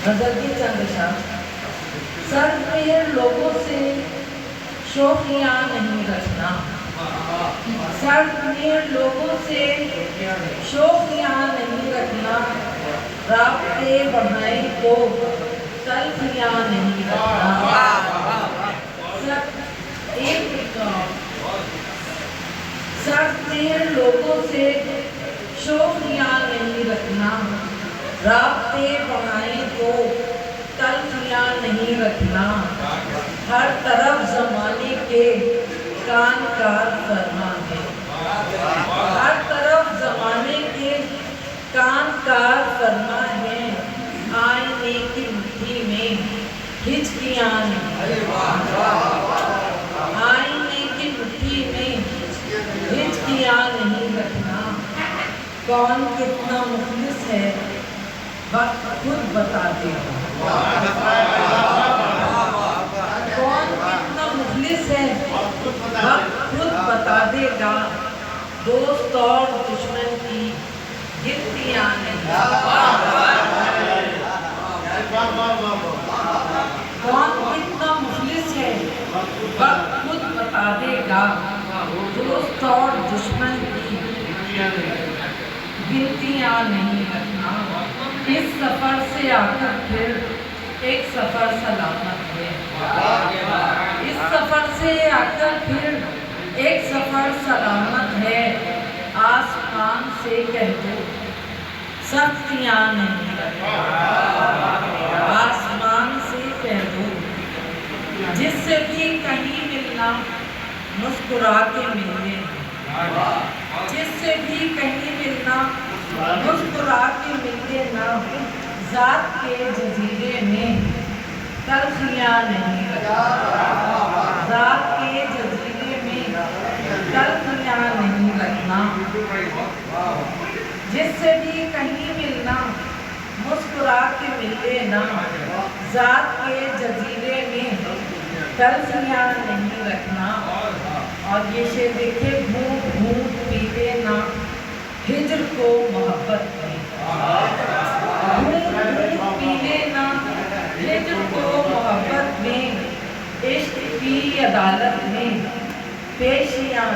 غزل کی چند اشعار۔ سرد لوگوں سے شوخیاں نہیں رکھنا، سرد لوگوں سے شوخیاں نہیں رکھنا، رابطے بڑھائیں تو تلخیاں نہیں رکھنا۔ سرد لوگوں سے شوخیاں نہیں رکھنا، رابطے بڑھائیں تو تلخیاں نہیں رکھنا، ہر طرف زمانے کے کان کار فرما ہے، ہر طرف زمانے کے کان کار فرما ہے، آئینے کی مٹھی میں ہچکیاں نہیں رکھنا، آئینے کی مٹھی میں ہچکیاں نہیں رکھنا۔ کون کتنا مخلص ہے وقت خود بتا دے گا، کون کتنا مخلص ہے وقت خود بتا دے گا، دوست اور دشمن کی گنتیاں نہیں، کون کتنا مخلص ہے وقت خود بتا دے گا، دوست اور دشمن کی گنتیاں نہیں رکھنا۔ اس سفر سے آ کر پھر ایک سفر سلامت ہے، اس سفر سے آ کر پھر ایک سفر سلامت ہے، آسمان سے کہہ دو سختیاں نہیں رکھنا، آسمان سے کہہ دو جس سے بھی کہیں ملنا مسکرا کے ملے، جس سے بھی کہیں ملنا مسکرا کے ملے نا، ذات کے جزیرے میں تلخیاں نہیں رکھنا، ذات کے جزیرے میں تلخیاں نہیں رکھنا، جس سے بھی کہیں ملنا مسکرا کے ملے نا، ذات کے جزیرے میں تلخیاں نہیں رکھنا۔ اور یہ شعر دیکھے، گھونٹ گھونٹ پیتے نا ہجر کو محبت میں، گھونٹ گھونٹ پیتے نا ہجر کو محبت میں، عشق کی عدالت میں پیشیاں